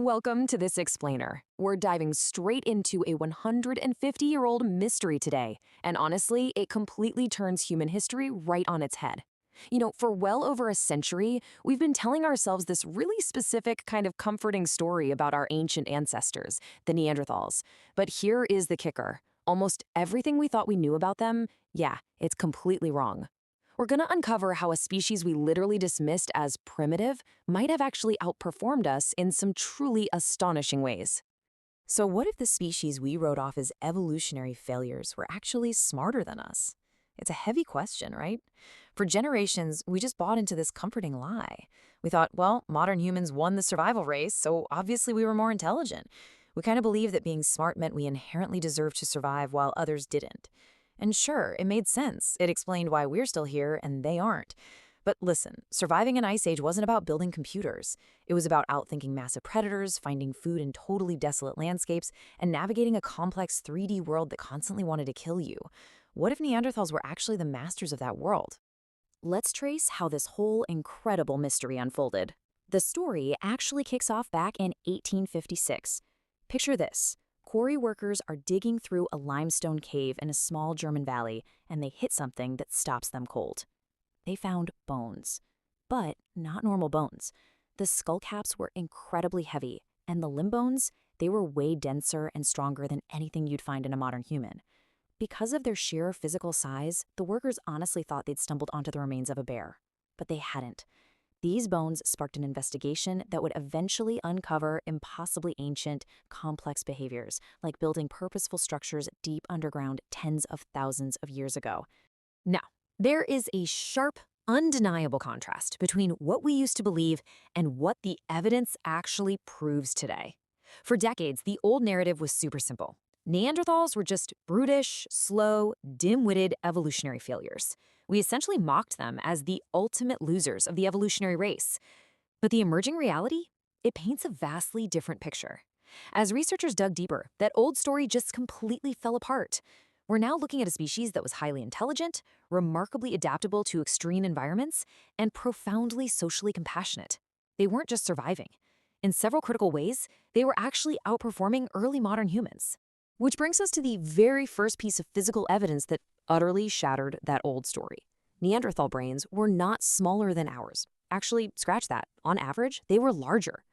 Welcome to This Explainer. We're diving straight into a 150-year-old mystery today, and honestly, it completely turns human history right on its head. For well over a century, we've been telling ourselves this really specific kind of comforting story about our ancient ancestors, the Neanderthals. But here is the kicker. Almost everything we thought we knew about them, yeah, it's completely wrong. We're going to uncover how a species we literally dismissed as primitive might have actually outperformed us in some truly astonishing ways. So what if the species we wrote off as evolutionary failures were actually smarter than us? It's a heavy question, right? For generations, we just bought into this comforting lie. We thought, well, modern humans won the survival race, so obviously we were more intelligent. We kind of believed that being smart meant we inherently deserved to survive while others didn't. And sure, it made sense. It explained why we're still here and they aren't. But listen, surviving an ice age wasn't about building computers. It was about outthinking massive predators, finding food in totally desolate landscapes, and navigating a complex 3D world that constantly wanted to kill you. What if Neanderthals were actually the masters of that world? Let's trace how this whole incredible mystery unfolded. The story actually kicks off back in 1856. Picture this. Quarry workers are digging through a limestone cave in a small German valley, and they hit something that stops them cold. They found bones. But not normal bones. The skull caps were incredibly heavy, and the limb bones, they were way denser and stronger than anything you'd find in a modern human. Because of their sheer physical size, the workers honestly thought they'd stumbled onto the remains of a bear. But they hadn't. These bones sparked an investigation that would eventually uncover impossibly ancient, complex behaviors, like building purposeful structures deep underground tens of thousands of years ago. Now, there is a sharp, undeniable contrast between what we used to believe and what the evidence actually proves today. For decades, the old narrative was super simple. Neanderthals were just brutish, slow, dim-witted evolutionary failures. We essentially mocked them as the ultimate losers of the evolutionary race. But the emerging reality? It paints a vastly different picture. As researchers dug deeper, that old story just completely fell apart. We're now looking at a species that was highly intelligent, remarkably adaptable to extreme environments, and profoundly socially compassionate. They weren't just surviving. In several critical ways, they were actually outperforming early modern humans. Which brings us to the very first piece of physical evidence that utterly shattered that old story. Neanderthal brains were not smaller than ours. Actually, scratch that. On average, they were larger.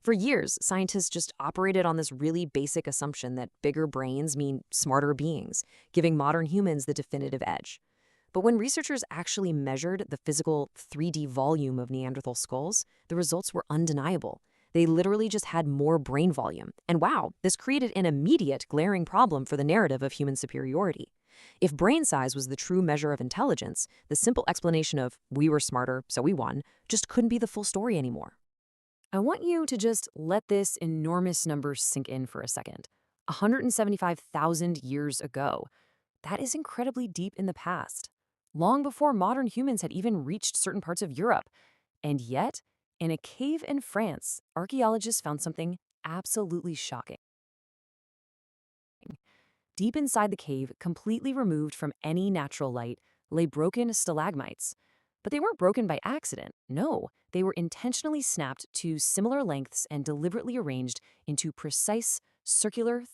For years, scientists just operated on this really basic assumption that bigger brains mean smarter beings, giving modern humans the definitive edge. But when researchers actually measured the physical 3D volume of Neanderthal skulls, the results were undeniable. They literally just had more brain volume. And wow, this created an immediate glaring problem for the narrative of human superiority. If brain size was the true measure of intelligence, the simple explanation of "we were smarter, so we won" just couldn't be the full story anymore. I want you to just let this enormous number sink in for a second. 175,000 years ago. That is incredibly deep in the past. Long before modern humans had even reached certain parts of Europe. And yet, in a cave in France, archaeologists found something absolutely shocking. Deep inside the cave, completely removed from any natural light, lay broken stalagmites. But they weren't broken by accident. No, they were intentionally snapped to similar lengths and deliberately arranged into precise, circular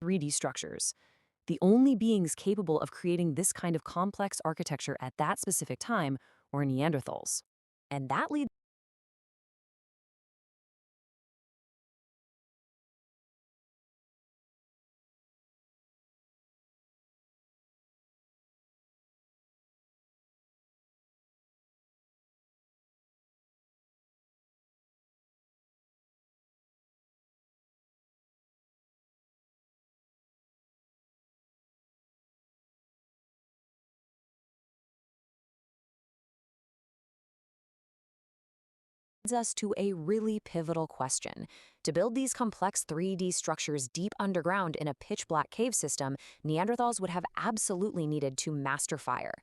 3D structures. The only beings capable of creating this kind of complex architecture at that specific time were Neanderthals. And that leads us to a really pivotal question. To build these complex 3D structures deep underground in a pitch-black cave system, Neanderthals would have absolutely needed to master fire.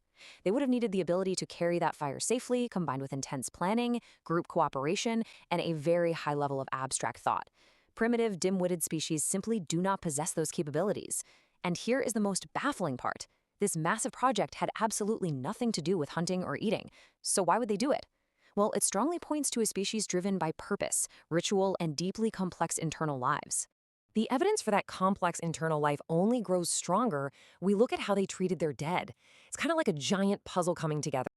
They would have needed the ability to carry that fire safely, combined with intense planning, group cooperation, and a very high level of abstract thought. Primitive, dim-witted species simply do not possess those capabilities. And here is the most baffling part. This massive project had absolutely nothing to do with hunting or eating, so why would they do it? Well, it strongly points to a species driven by purpose, ritual, and deeply complex internal lives. The evidence for that complex internal life only grows stronger. We look at how they treated their dead. It's kind of like a giant puzzle coming together.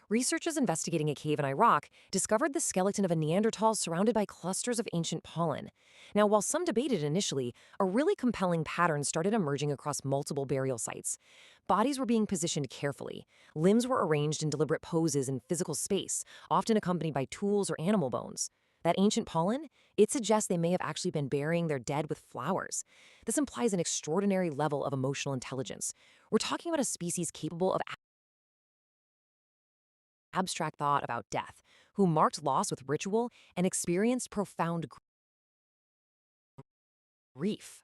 Researchers investigating a cave in Iraq discovered the skeleton of a Neanderthal surrounded by clusters of ancient pollen. Now, while some debated initially, a really compelling pattern started emerging across multiple burial sites. Bodies were being positioned carefully. Limbs were arranged in deliberate poses in physical space, often accompanied by tools or animal bones. That ancient pollen, it suggests they may have actually been burying their dead with flowers. This implies an extraordinary level of emotional intelligence. We're talking about a species capable of abstract thought about death, who marked loss with ritual and experienced profound grief.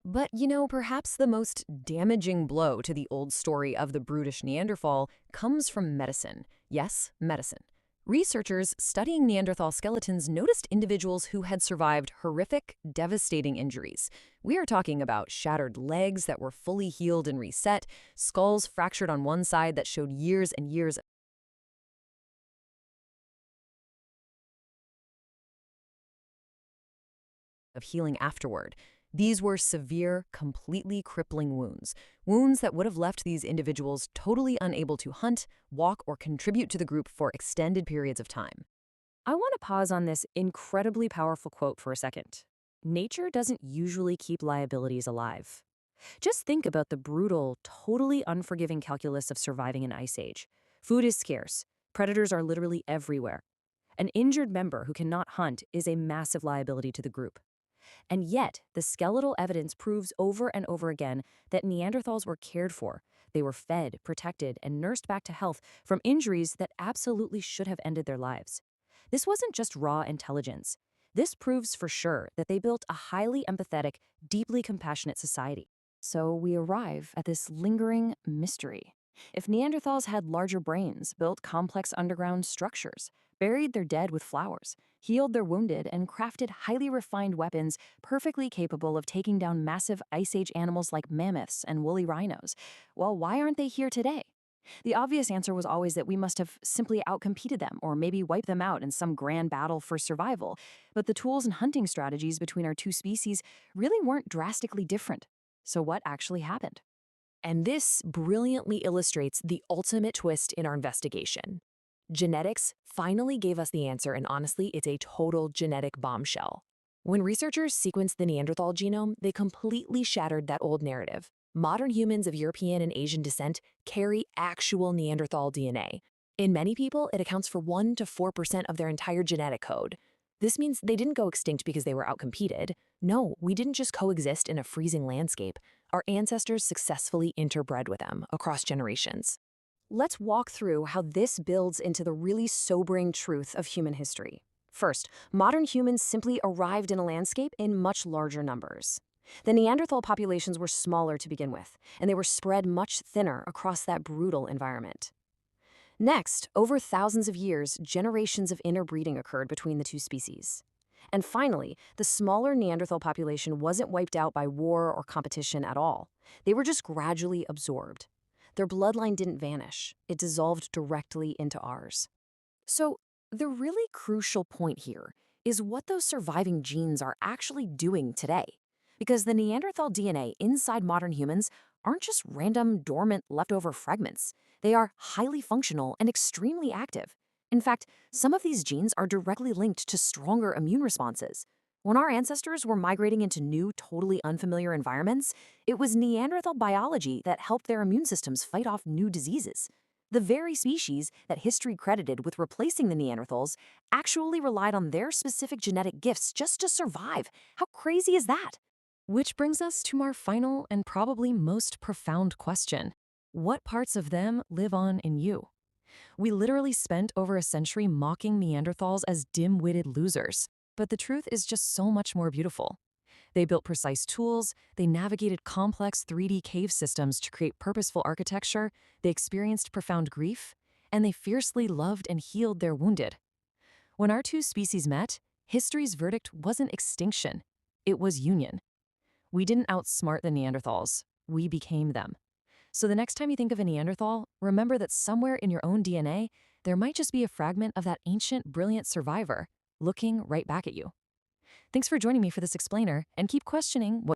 But, perhaps the most damaging blow to the old story of the brutish Neanderthal comes from medicine. Yes, medicine. Researchers studying Neanderthal skeletons noticed individuals who had survived horrific, devastating injuries. We are talking about shattered legs that were fully healed and reset, skulls fractured on one side that showed years and years of healing afterward. These were severe, completely crippling wounds. Wounds that would have left these individuals totally unable to hunt, walk, or contribute to the group for extended periods of time. I want to pause on this incredibly powerful quote for a second. Nature doesn't usually keep liabilities alive. Just think about the brutal, totally unforgiving calculus of surviving an ice age. Food is scarce. Predators are literally everywhere. An injured member who cannot hunt is a massive liability to the group. And yet, the skeletal evidence proves over and over again that Neanderthals were cared for. They were fed, protected, and nursed back to health from injuries that absolutely should have ended their lives. This wasn't just raw intelligence. This proves for sure that they built a highly empathetic, deeply compassionate society. So we arrive at this lingering mystery. If Neanderthals had larger brains, built complex underground structures, buried their dead with flowers, healed their wounded, and crafted highly refined weapons perfectly capable of taking down massive Ice Age animals like mammoths and woolly rhinos, well, why aren't they here today? The obvious answer was always that we must have simply outcompeted them or maybe wiped them out in some grand battle for survival. But the tools and hunting strategies between our two species really weren't drastically different. So what actually happened? And this brilliantly illustrates the ultimate twist in our investigation. Genetics finally gave us the answer, and honestly, it's a total genetic bombshell. When researchers sequenced the Neanderthal genome, they completely shattered that old narrative. Modern humans of European and Asian descent carry actual Neanderthal DNA. In many people, it accounts for 1 to 4% of their entire genetic code. This means they didn't go extinct because they were outcompeted. No, we didn't just coexist in a freezing landscape. Our ancestors successfully interbred with them across generations. Let's walk through how this builds into the really sobering truth of human history. First, modern humans simply arrived in a landscape in much larger numbers. The Neanderthal populations were smaller to begin with, and they were spread much thinner across that brutal environment. Next, over thousands of years, generations of interbreeding occurred between the two species. And finally, the smaller Neanderthal population wasn't wiped out by war or competition at all. They were just gradually absorbed. Their bloodline didn't vanish. It dissolved directly into ours. So, the really crucial point here is what those surviving genes are actually doing today. Because the Neanderthal DNA inside modern humans aren't just random, dormant, leftover fragments. They are highly functional and extremely active. In fact, some of these genes are directly linked to stronger immune responses. When our ancestors were migrating into new, totally unfamiliar environments, it was Neanderthal biology that helped their immune systems fight off new diseases. The very species that history credited with replacing the Neanderthals actually relied on their specific genetic gifts just to survive. How crazy is that? Which brings us to our final and probably most profound question. What parts of them live on in you? We literally spent over a century mocking Neanderthals as dim-witted losers, but the truth is just so much more beautiful. They built precise tools, they navigated complex 3D cave systems to create purposeful architecture, they experienced profound grief, and they fiercely loved and healed their wounded. When our two species met, history's verdict wasn't extinction, it was union. We didn't outsmart the Neanderthals, we became them. So the next time you think of a Neanderthal, remember that somewhere in your own DNA, there might just be a fragment of that ancient, brilliant survivor looking right back at you. Thanks for joining me for this explainer, and keep questioning what